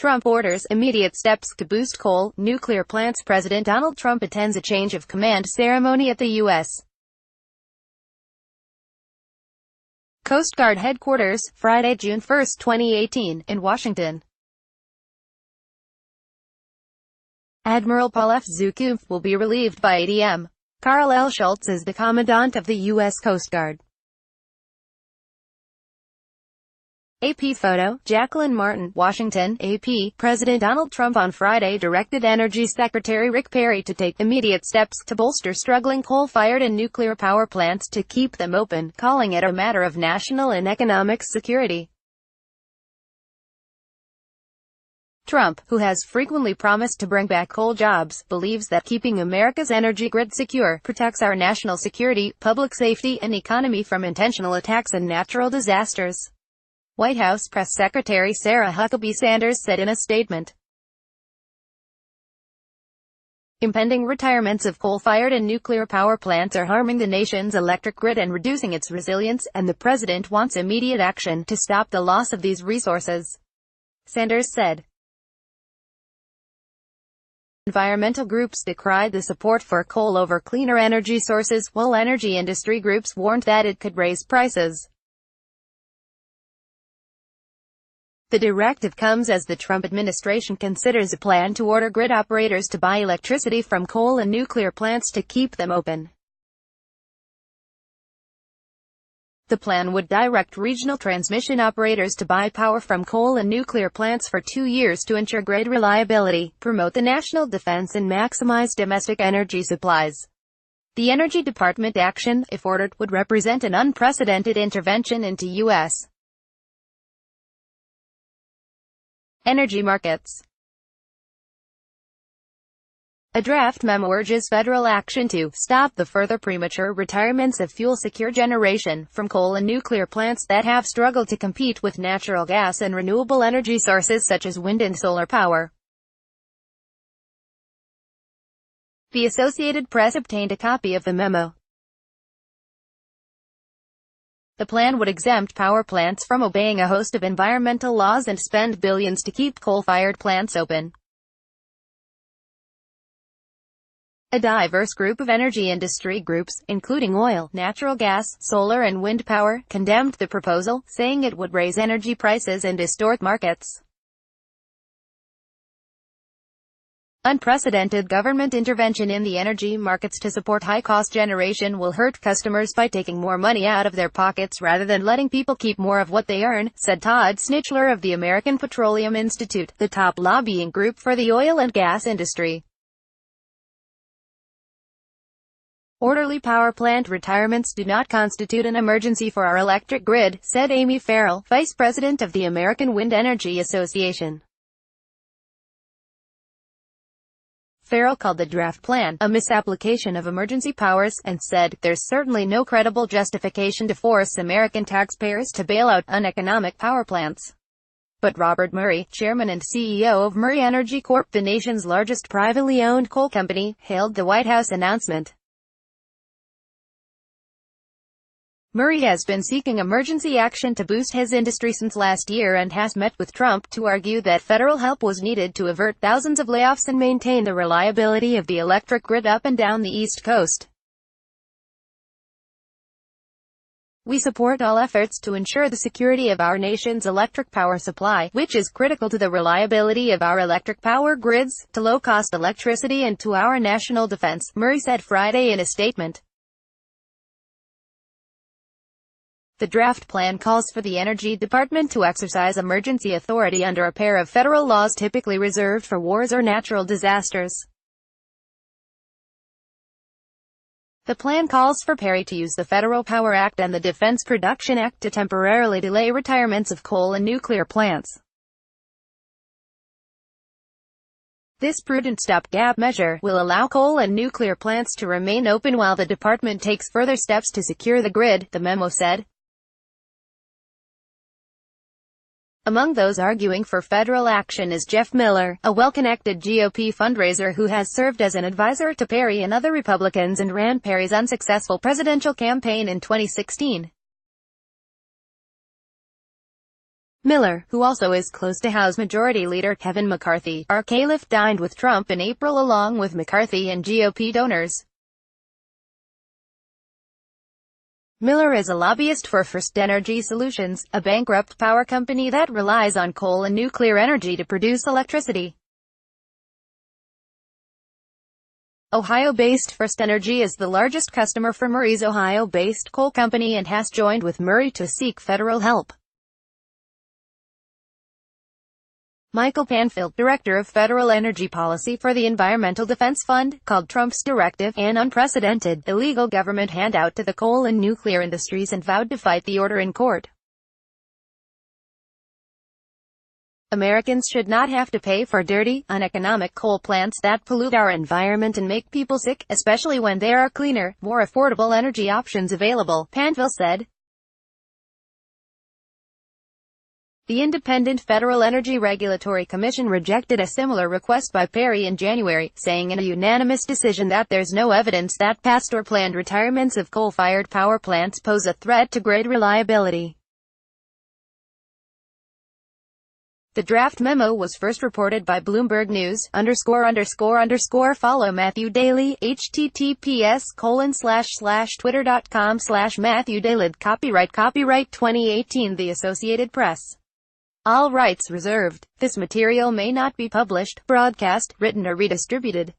Trump orders immediate steps to boost coal, nuclear plants. President Donald Trump attends a change of command ceremony at the U.S. Coast Guard headquarters, Friday, June 1, 2018, in Washington. Admiral Paul F. Zukuf will be relieved by ADM. Carl L. Schultz as the Commandant of the U.S. Coast Guard. AP photo, Jacqueline Martin, Washington, AP. President Donald Trump on Friday directed Energy Secretary Rick Perry to take immediate steps to bolster struggling coal-fired and nuclear power plants to keep them open, calling it a matter of national and economic security. Trump, who has frequently promised to bring back coal jobs, believes that keeping America's energy grid secure protects our national security, public safety, and economy from intentional attacks and natural disasters. White House Press Secretary Sarah Huckabee Sanders said in a statement. Impending retirements of coal-fired and nuclear power plants are harming the nation's electric grid and reducing its resilience, and the president wants immediate action to stop the loss of these resources. Sanders said. Environmental groups decried the support for coal over cleaner energy sources, while energy industry groups warned that it could raise prices. The directive comes as the Trump administration considers a plan to order grid operators to buy electricity from coal and nuclear plants to keep them open. The plan would direct regional transmission operators to buy power from coal and nuclear plants for 2 years to ensure grid reliability, promote the national defense and maximize domestic energy supplies. The Energy Department action, if ordered, would represent an unprecedented intervention into U.S. energy markets. A draft memo urges federal action to stop the further premature retirements of fuel-secure generation from coal and nuclear plants that have struggled to compete with natural gas and renewable energy sources such as wind and solar power. The Associated Press obtained a copy of the memo. The plan would exempt power plants from obeying a host of environmental laws and spend billions to keep coal-fired plants open. A diverse group of energy industry groups, including oil, natural gas, solar and wind power, condemned the proposal, saying it would raise energy prices and distort markets. Unprecedented government intervention in the energy markets to support high-cost generation will hurt customers by taking more money out of their pockets rather than letting people keep more of what they earn, said Todd Snitchler of the American Petroleum Institute, the top lobbying group for the oil and gas industry. Orderly power plant retirements do not constitute an emergency for our electric grid, said Amy Farrell, vice president of the American Wind Energy Association. Farrell called the draft plan a misapplication of emergency powers, and said, "There's certainly no credible justification to force American taxpayers to bail out uneconomic power plants." But Robert Murray, chairman and CEO of Murray Energy Corp., the nation's largest privately owned coal company, hailed the White House announcement. Murray has been seeking emergency action to boost his industry since last year and has met with Trump to argue that federal help was needed to avert thousands of layoffs and maintain the reliability of the electric grid up and down the East Coast. "We support all efforts to ensure the security of our nation's electric power supply, which is critical to the reliability of our electric power grids, to low-cost electricity and to our national defense," Murray said Friday in a statement. The draft plan calls for the Energy Department to exercise emergency authority under a pair of federal laws typically reserved for wars or natural disasters. The plan calls for Perry to use the Federal Power Act and the Defense Production Act to temporarily delay retirements of coal and nuclear plants. This prudent stopgap measure will allow coal and nuclear plants to remain open while the department takes further steps to secure the grid, the memo said. Among those arguing for federal action is Jeff Miller, a well-connected GOP fundraiser who has served as an advisor to Perry and other Republicans and ran Perry's unsuccessful presidential campaign in 2016. Miller, who also is close to House Majority Leader Kevin McCarthy, Califf dined with Trump in April along with McCarthy and GOP donors. Miller is a lobbyist for First Energy Solutions, a bankrupt power company that relies on coal and nuclear energy to produce electricity. Ohio-based First Energy is the largest customer for Murray's Ohio-based coal company and has joined with Murray to seek federal help. Michael Panfield, director of federal energy policy for the Environmental Defense Fund, called Trump's directive an unprecedented, illegal government handout to the coal and nuclear industries and vowed to fight the order in court. Americans should not have to pay for dirty, uneconomic coal plants that pollute our environment and make people sick, especially when there are cleaner, more affordable energy options available, Panfield said. The Independent Federal Energy Regulatory Commission rejected a similar request by Perry in January, saying in a unanimous decision that there's no evidence that past or planned retirements of coal-fired power plants pose a threat to grid reliability. The draft memo was first reported by Bloomberg News, ____. Follow Matthew Daly, https://twitter.com/Matthew Daly. Copyright 2018 The Associated Press. All rights reserved. This material may not be published, broadcast, written or redistributed.